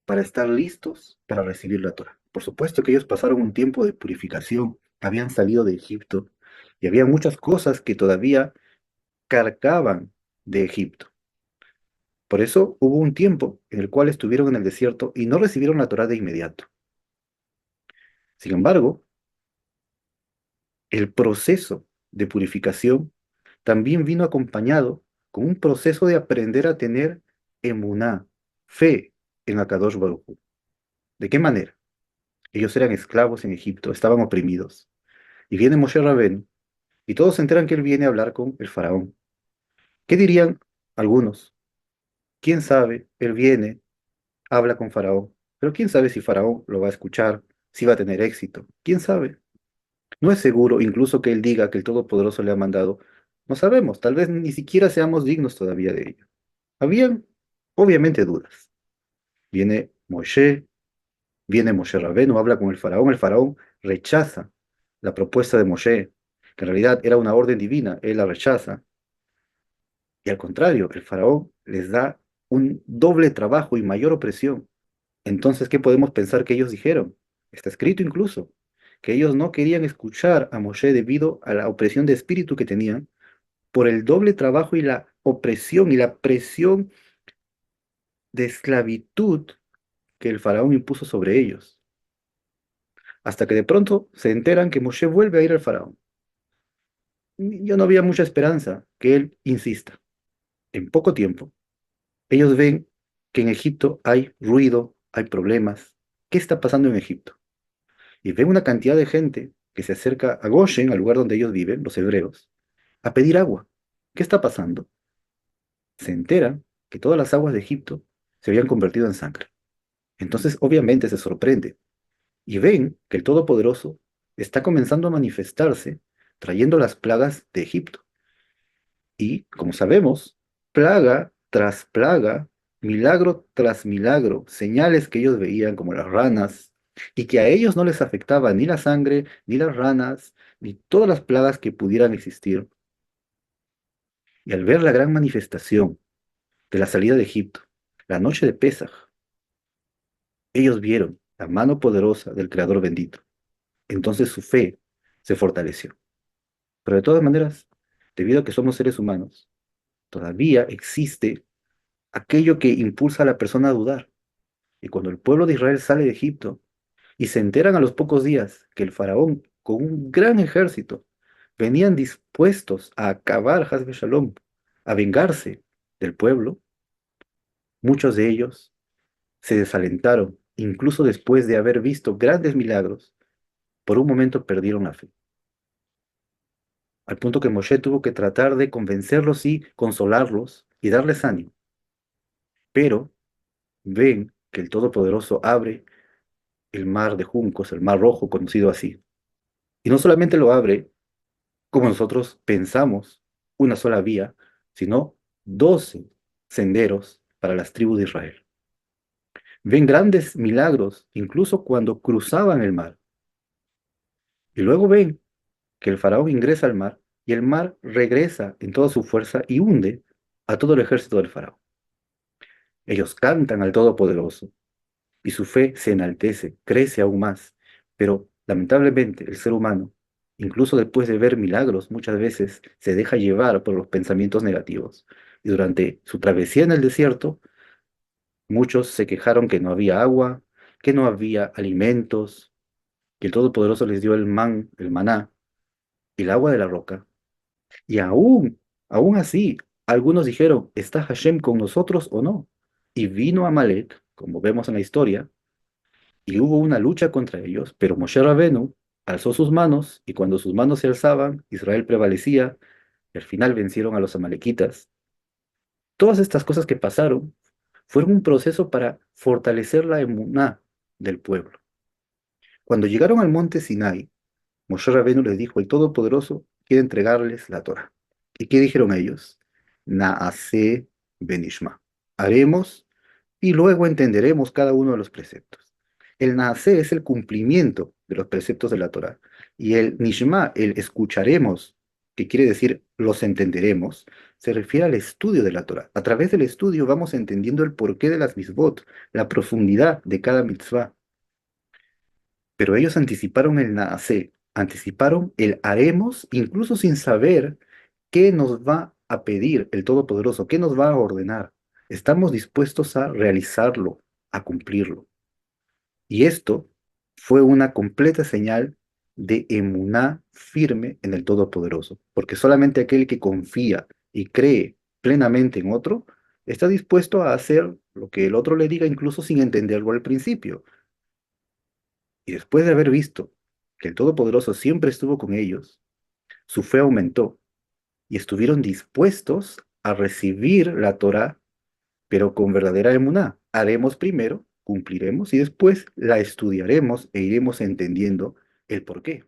para estar listos para recibir la Torá. Por supuesto que ellos pasaron un tiempo de purificación, habían salido de Egipto y había muchas cosas que todavía cargaban de Egipto. Por eso hubo un tiempo en el cual estuvieron en el desierto y no recibieron la Torá de inmediato. Sin embargo, el proceso de purificación también vino acompañado con un proceso de aprender a tener emuná, fe en Akadosh Baruj Hu. ¿De qué manera? Ellos eran esclavos en Egipto, estaban oprimidos. Y viene Moshe Rabén, y todos se enteran que él viene a hablar con el faraón. ¿Qué dirían algunos? ¿Quién sabe? Él viene, habla con faraón, pero quién sabe si faraón lo va a escuchar, si va a tener éxito. ¿Quién sabe? No es seguro incluso que él diga que el Todopoderoso le ha mandado. No sabemos, tal vez ni siquiera seamos dignos todavía de ello. Habían, obviamente, dudas. Viene Moshe, viene Moshe Rabenu, habla con el faraón rechaza la propuesta de Moshe, que en realidad era una orden divina, él la rechaza, y al contrario, el faraón les da un doble trabajo y mayor opresión. Entonces, ¿qué podemos pensar que ellos dijeron? Está escrito incluso, que ellos no querían escuchar a Moshe debido a la opresión de espíritu que tenían, por el doble trabajo y la opresión y la presión de esclavitud que el faraón impuso sobre ellos, hasta que de pronto se enteran que Moshe vuelve a ir al faraón. Yo no había mucha esperanza que él insista. En poco tiempo, ellos ven que en Egipto hay ruido, hay problemas. ¿Qué está pasando en Egipto? Y ven una cantidad de gente que se acerca a Goshen, al lugar donde ellos viven, los hebreos, a pedir agua. ¿Qué está pasando? Se enteran que todas las aguas de Egipto se habían convertido en sangre. Entonces, obviamente, se sorprende y ven que el Todopoderoso está comenzando a manifestarse trayendo las plagas de Egipto. Y, como sabemos, plaga tras plaga, milagro tras milagro, señales que ellos veían como las ranas, y que a ellos no les afectaba ni la sangre, ni las ranas, ni todas las plagas que pudieran existir. Y al ver la gran manifestación de la salida de Egipto, la noche de Pesaj, ellos vieron la mano poderosa del Creador bendito. Entonces su fe se fortaleció. Pero de todas maneras, debido a que somos seres humanos, todavía existe aquello que impulsa a la persona a dudar. Y cuando el pueblo de Israel sale de Egipto y se enteran a los pocos días que el faraón con un gran ejército venían dispuestos a acabar Hasbe Shalom, a vengarse del pueblo, muchos de ellos se desalentaron, incluso después de haber visto grandes milagros, por un momento perdieron la fe, al punto que Moshe tuvo que tratar de convencerlos y consolarlos y darles ánimo. Pero ven que el Todopoderoso abre el mar de juncos, el mar rojo, conocido así. Y no solamente lo abre, como nosotros pensamos, una sola vía, sino 12 senderos para las tribus de Israel. Ven grandes milagros, incluso cuando cruzaban el mar. Y luego ven que el faraón ingresa al mar y el mar regresa en toda su fuerza y hunde a todo el ejército del faraón. Ellos cantan al Todopoderoso y su fe se enaltece, crece aún más. Pero lamentablemente el ser humano, incluso después de ver milagros, muchas veces se deja llevar por los pensamientos negativos. Y durante su travesía en el desierto, muchos se quejaron que no había agua, que no había alimentos, que el Todopoderoso les dio el maná, el agua de la roca. Y aún así, algunos dijeron, ¿está Hashem con nosotros o no? Y vino Amalek, como vemos en la historia, y hubo una lucha contra ellos, pero Moshe Rabenu alzó sus manos, y cuando sus manos se alzaban, Israel prevalecía, y al final vencieron a los amalequitas. Todas estas cosas que pasaron fueron un proceso para fortalecer la emuná del pueblo. Cuando llegaron al monte Sinai, Moshe Rabenu les dijo, el Todopoderoso quiere entregarles la Torah. ¿Y qué dijeron ellos? Naase benishma. Haremos y luego entenderemos cada uno de los preceptos. El naase es el cumplimiento de los preceptos de la Torah. Y el nishma, el escucharemos, que quiere decir los entenderemos, se refiere al estudio de la Torah. A través del estudio vamos entendiendo el porqué de las mitzvot, la profundidad de cada mitzvah. Pero ellos anticiparon el naasé, anticiparon el haremos, incluso sin saber qué nos va a pedir el Todopoderoso, qué nos va a ordenar. Estamos dispuestos a realizarlo, a cumplirlo. Y esto fue una completa señal de emuná firme en el Todopoderoso, porque solamente aquel que confía y cree plenamente en otro está dispuesto a hacer lo que el otro le diga, incluso sin entenderlo al principio. Y después de haber visto que el Todopoderoso siempre estuvo con ellos, su fe aumentó y estuvieron dispuestos a recibir la Torá, pero con verdadera emuná. Haremos primero, cumpliremos y después la estudiaremos e iremos entendiendo el porqué.